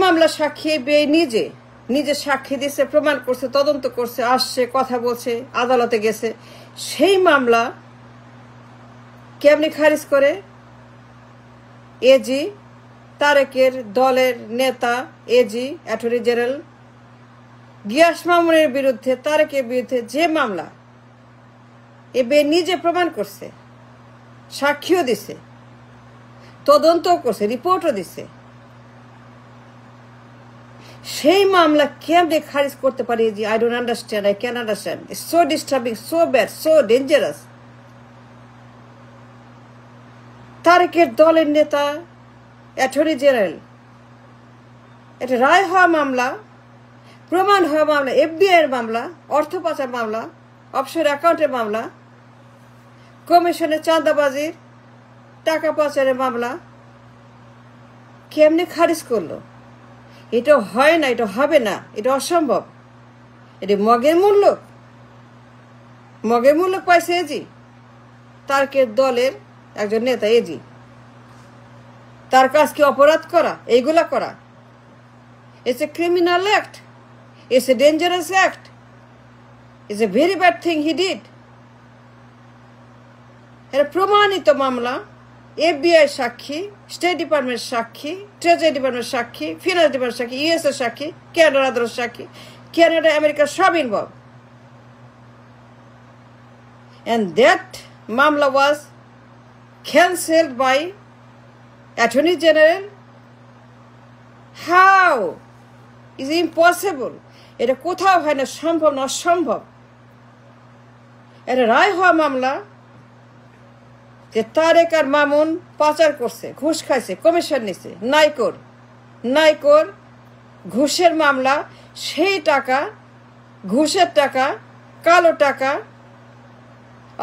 মামলা সাক্ষী এফবিআই নিজে নিজে সাক্ষী দিছে, প্রমাণ করছে, তদন্ত করছে, আসছে, কথা বলছে, আদালতে গেছে। সেই মামলা কেমনি খারিজ করে? এজি তারেকের দলের নেতা এজি অ্যাটর্নি জেনারেল গিয়াস মামুনের বিরুদ্ধে, তারেকের বিরুদ্ধে যে মামলা এফবিআই নিজে প্রমাণ করছে, সাক্ষীও দিছে, তদন্তও করছে, রিপোর্টও দিছে, সেই মামলা কেমনে খারিজ করতে পারে? যে I don't understand, I can understand. It's so disturbing, so bad, so dangerous. তারেকের দলের নেতা অ্যাটর্নি জেনারেল, এটা রায় হওয়া মামলা, প্রমাণ হওয়া মামলা, এফবিআই এর মামলা, অর্থ পাচার মামলা, অফশোর অ্যাকাউন্টের মামলা, কমিশনের চাঁদাবাজির, টাকা পাচারের মামলা কেমনে খারিজ করলো? এটা হয় না, এটা হবে না, এটা অসম্ভব। এটা মগের মূল্য পাইছে এজি, তারেকের দলের একজন নেতা এজি। তার কাজ কি অপরাধ করা, এইগুলা করা? It's a criminal act, it's a dangerous act, it's a very bad thing he did. এটা প্রমাণিত মামলা, এফবিআই সাক্ষী, স্টেট ডিপার্টমেন্ট সাক্ষী, ট্রেজারি ডিপার্টমেন্ট সাক্ষী, ফিনান্স ডিপার্টমেন্ট সাক্ষী, ইউএস এর সাক্ষী, ক্যানাডার আদালত সাক্ষী, ক্যানাডা, আমেরিকা সব ইনভলভ। And that মামলা was cancelled by Attorney General. How? Is impossible. এটা কোথাও হয় না, সম্ভব না, অসম্ভব। এটা রায় হওয়া মামলা যে তারেক আর মামুন পাচার করছে, ঘুষ খাইছে, কমিশন নিছে, নাইকোর ঘুষের মামলা। সেই টাকা, ঘুষের টাকা, কালো টাকা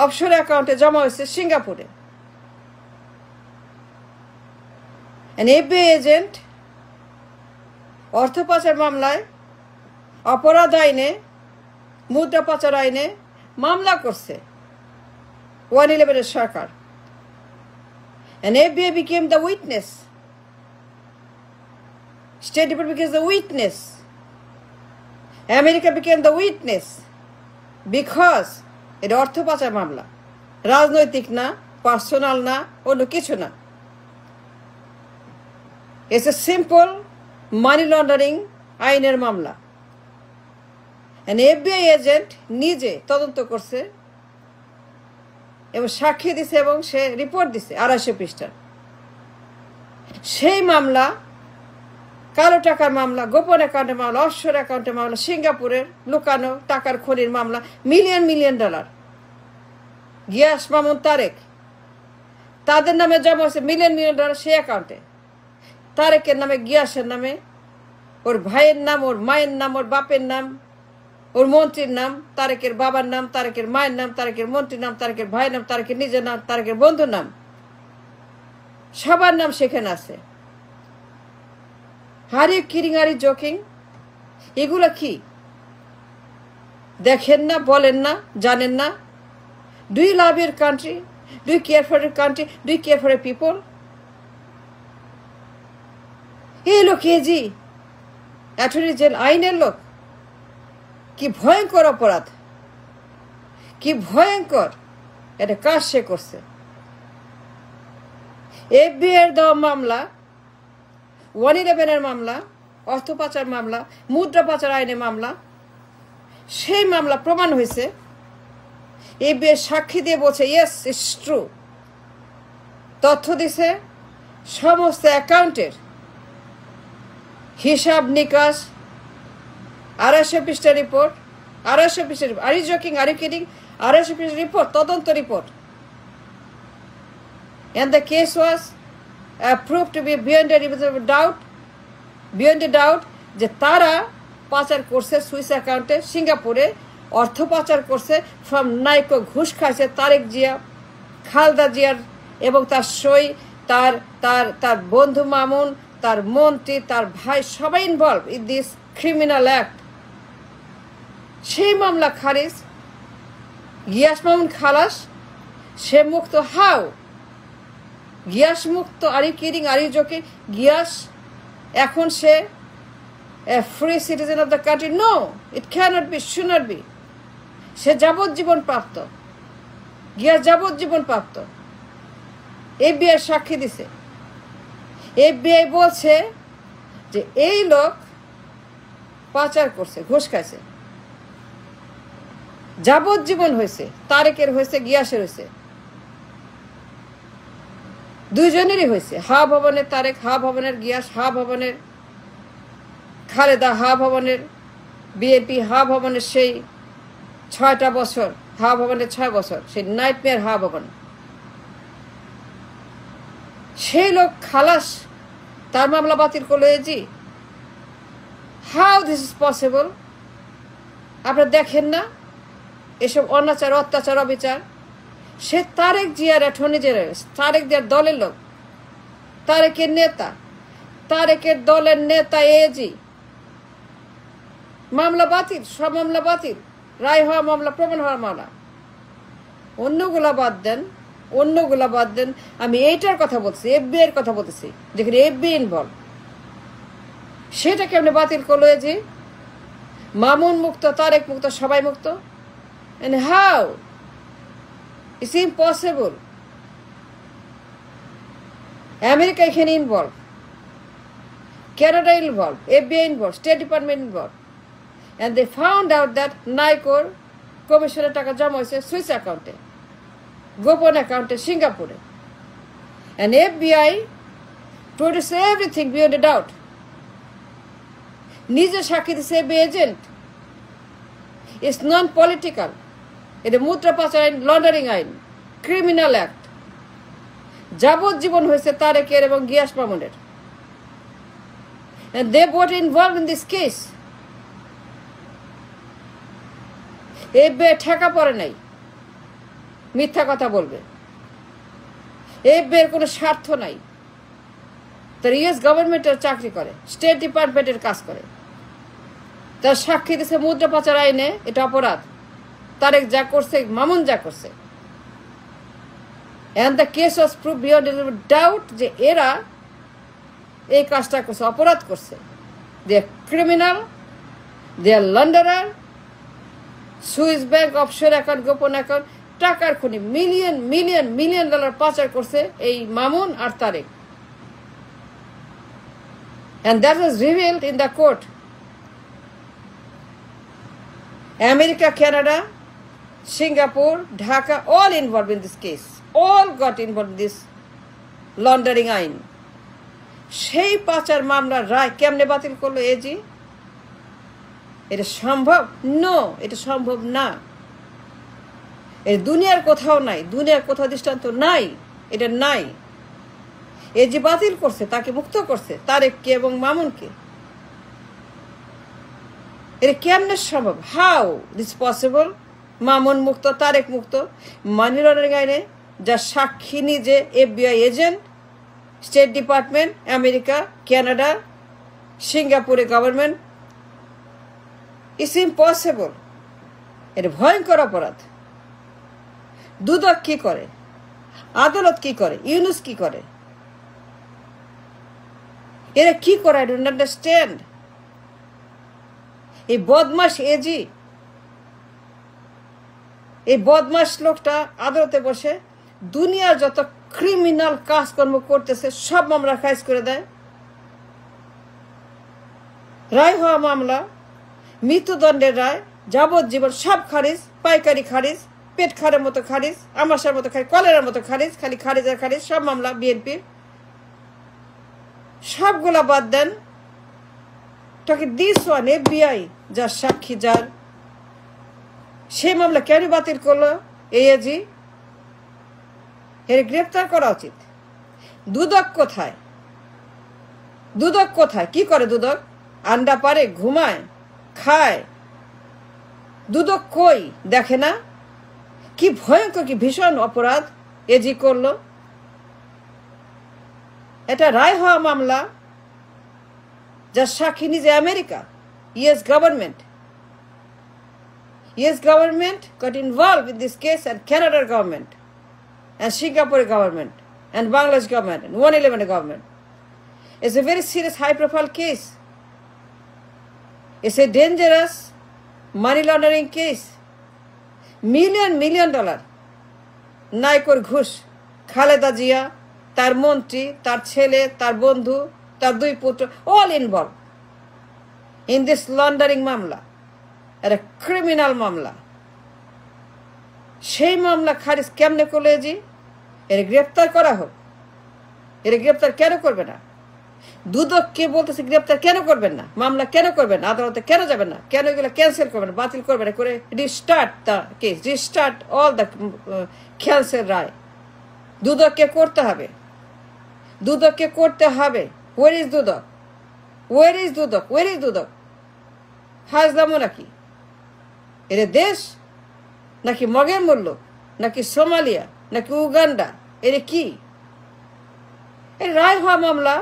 অফশোর অ্যাকাউন্টে জমা হয়েছে সিঙ্গাপুরে। এফবিআই এজেন্ট অর্থ পাচার মামলায়, অপরাধ আইনে, মুদ্রা পাচার আইনে মামলা করছে 111 সরকার। And FBI became the witness. State Department became the witness. America became the witness. Because এটা অর্থ পাচার মামলা, রাজনৈতিক না, পার্সোনাল না, অন্য কিছু না। It's a simple money laundering আইনের মামলা। And FBI এজেন্ট নিজে তদন্ত করছে এবং সাক্ষী দিছে এবং সে রিপোর্ট দিছে 250 পৃষ্ঠার। সেই মামলা, কালো টাকার মামলা, গোপন অ্যাকাউন্টের মামলা, অফশোর অ্যাকাউন্টের মামলা, সিঙ্গাপুরের লুকানো টাকার খনির মামলা, মিলিয়ন ডলার। গিয়াস মামুন তারেক, তাদের নামে জমা হচ্ছে মিলিয়ন ডলার সেই অ্যাকাউন্টে। তারেকের নামে, গিয়াসের নামে, ওর ভাইয়ের নাম, ওর মায়ের নাম, ওর বাপের নাম, ওর মন্ত্রীর নাম, তারেকের বাবার নাম, তারেকের মায়ের নাম, তারেকের মন্ত্রীর নাম, তারেকের ভাইয়ের নাম, তারেকের নিজের নাম, তারেকের বন্ধুর নাম, সবার নাম সেখানে আছে। Are you kidding, are you joking? এগুলা কি দেখেন না, বলেন না, জানেন না? Do you love your country? Do you care for your country? Do you care for a people? এই লোক এজি অ্যাটর্নি জেনারেল, আইনের লোক। কি ভয়ঙ্কর অপরাধ, কি ভয়ঙ্কর! এটা কাজ সে করছে। এফবিআই এর দেওয়া মামলা, 111 এর মামলা, অর্থ পাচার মামলা, মুদ্রা পাচার আইনে মামলা, সেই মামলা প্রমাণ হয়েছে। এফবিআই সাক্ষী দিয়ে বলছে ইয়েস ইটস ট্রু, তথ্য দিছে সমস্ত অ্যাকাউন্টের হিসাব নিকাশ, 250 পৃষ্ঠা রিপোর্ট, 250 পৃষ্ঠা। Are you joking, are you kidding? 250 পৃষ্ঠা রিপোর্ট, তদন্ত report. And the case was proved to be beyond a doubt যে তারা পাচার করছে সুইস অ্যাকাউন্টে, সিঙ্গাপুরে অর্থ পাচার করছে ফ্রম নাইকো, ঘুষ খাইছে তারেক জিয়া, খালেদা জিয়ার এবং তার সই, তার তার তার বন্ধু মামুন, তার মন্ত্রী, তার ভাই, সবাই involve in this criminal act. সেই মামলা খারিজ, গিয়াস মামুন খালাস, সে মুক্ত। হাউ? গিয়াস মুক্ত? Are you kidding, are you joking? Gias এখন সে a free citizen of the country? No, it cannot be, should not be. সে যাবজ্জীবন প্রাপ্ত, গিয়া যাবজ্জীবন প্রাপ্ত। FBI সাক্ষী দিছে। FBI বলছে যে এই লোক পাচার করছে, ঘুষ খাইছে। যাবজ্জীবন হয়েছে, তারেকের হয়েছে, গিয়াসের হয়েছে, দুইজনেরই হয়েছে। হা ভবনের তারেক, হা ভবনের গিয়াস, হা ভবনের খালেদা, হা ভবনের বিএনপি, হা ভবনের সেই 6টা বছর, হা ভবনের 6 বছর, সেই নাইটমেয়ার হা ভবন। সেই লোক খালাস, তার মামলা বাতিল করলো AG. How this is possible? আপনারা দেখেন না এসব অনাচার, অত্যাচার, অবিচার? সে তারেক জিয়ার অ্যাটর্নি জেনারেল, তারেক জিয়ার দলের লোক, তারেকের নেতা, তারেকের দলের নেতা এজি। মামলা বাতিল, সব মামলা বাতিল, রায় হওয়া মামলা, প্রমাণ হওয়ার মামলা। অন্যগুলা বাদ দেন, অন্যগুলা বাদ দেন, আমি এইটার কথা বলছি, FBI এর কথা বলতেছি, যেখানে FBI ইনভলভ। সেটা কেমনে বাতিল করলো এজি? মামুন মুক্ত, তারেক মুক্ত, সবাই মুক্ত। And how? It's impossible. America এখানে involve, Canada involved, FBI involved, State Department involved. And they found out that NICOR কমিশনের টাকা জমা হয়েছে সুইস অ্যাকাউন্টে, গোপন অ্যাকাউন্টে সিঙ্গাপুরে। And FBI produced everything beyond a doubt. নিজে সাক্ষী দিচ্ছে FBI এজেন্ট। It's non-political. এটা মুদ্রা পাচার আইন, লন্ডারিং আইন, ক্রিমিনাল অ্যাক্ট। যাবজ্জীবন হয়েছে তারেকের এবং গিয়াস মামুনের। And they were involved in this case. FBI ঠেকা পড়ে নাই, মিথ্যা কথা বলবে। FBI এর কোনো স্বার্থ নাই। তার US গভর্নমেন্টের চাকরি করে, স্টেট ডিপার্টমেন্টের কাজ করে। তার সাক্ষী দিচ্ছে মুদ্রা পাচার আইনে, এটা অপরাধ। তারেক যা করছে, মামুন যা করছে। And the case was proved beyond doubt যে এরা এই কাজটা করছে, অপরাধ করছে। They are criminal, they are launderer, Swiss bank offshore account, গোপন অ্যাকাউন্ট, টাকার খনি, মিলিয়ন মিলিয়ন মিলিয়ন ডলার পাচার করছে এই মামুন আর Tarique. And that was revealed in the court. America, Canada, Singapore, Dhaka, all involved in this case. All got involved in this laundering আইন। সেই পাচার মামলার রায় কেমনে বাতিল করলো এজি? এটা সম্ভব? নো, এটা সম্ভব না। এর দুনিয়ার কোথাও নাই, দুনিয়ার কোথাও দৃষ্টান্ত নাই, এটা নাই। এজি বাতিল করছে, তাকে মুক্ত করছে, তারেককে এবং মামুনকে। এটা কেমনে সম্ভব? How this possible? মামুন মুক্ত, তারেক মুক্ত, মানি লন্ডারিং আইনে যা সাক্ষী নিজে FBI agent, state department, America, Canada, সিঙ্গাপুরের গভর্নমেন্ট। It's impossible. এটা ভয়ঙ্কর অপরাধ। দুদক কি করে? আদালত কি করে? ইউনুস কি করে? এরা কি করে? I don't understand. এই বদমাস এজি, এই বদমাস লোকটা আদালতে বসে দুনিয়ার যত ক্রিমিনাল কাজকর্ম করতেছে সব মামলা খারিজ করে দেয়। রায় হওয়া মামলা, মৃত্যুদণ্ডের রায়, যাবজ্জীবন সব খারিজ, পাইকারি খারিজ, পেট খারের মতো খারিজ, আমাশার মতো খারিজ, কলেরার মতো খারিজ, খালি খারিজ আর খারিজ। সব মামলা বিএনপির, সবগুলা বাদ দেন। তাকে দিস ওয়ান FBI যার সাক্ষী, যার সেই মামলা কেন বাতিল করলো এজি? এর গ্রেফতার করা উচিত। দুদক কোথায়? দুদক কোথায়? কি করে দুদক? আন্ডা পারে, ঘুমায়, খায়। দুদক কই? দেখে না? কি ভয়ঙ্কর, কি ভীষণ অপরাধ এজি করলো। এটা রায় হওয়া মামলা, যার সাক্ষী নিজে America, US government. US government got involved in this case, and Canada government, and Singapore government, and Bangladesh government, and 111 government. It's a very serious, high-profile case. It's a dangerous money laundering case. $million নায়কর ঘুষ খালেদা জিয়া, তার মন্ত্রী, তার ছেলে, তার বন্ধু, তার 2 পুত্র, all involved in this laundering মামলা, একটা ক্রিমিনাল মামলা। সেই মামলা খারিজ কেমনে করলে জি? এর গ্রেপ্তার করা হোক। এর গ্রেপ্তার কেন করবে না? দুদককে বলতেছে গ্রেপ্তার কেন করবেন না, মামলা কেন করবেন না, আদালতে কেন যাবেন না, কেন এগুলো ক্যান্সেল করবেন, বাতিল করবেন, করে restart the case, restart all the cancel রায়। দুদককে করতে হবে, দুদককে করতে হবে। Where is Dudok? Where is Dudok? Where is Dudok? হাজলামো নাকি? এর দেশ নাকি মগের মূল্য, নাকি সোমালিয়া, নাকি উগান্ডা? এর কি? এই রায় হওয়া মামলা,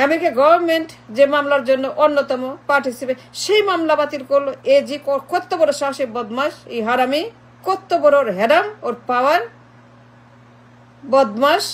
আমেরিকা গভর্নমেন্ট যে মামলার জন্য অন্যতম পার্টিসিপেট, সেই মামলা বাতিল করলো। এ জি কত বড় সাহসী বদমাস, এই হারামি, কত বড় ওর হ্যারাম, ওর পাওয়ার, বদমাস।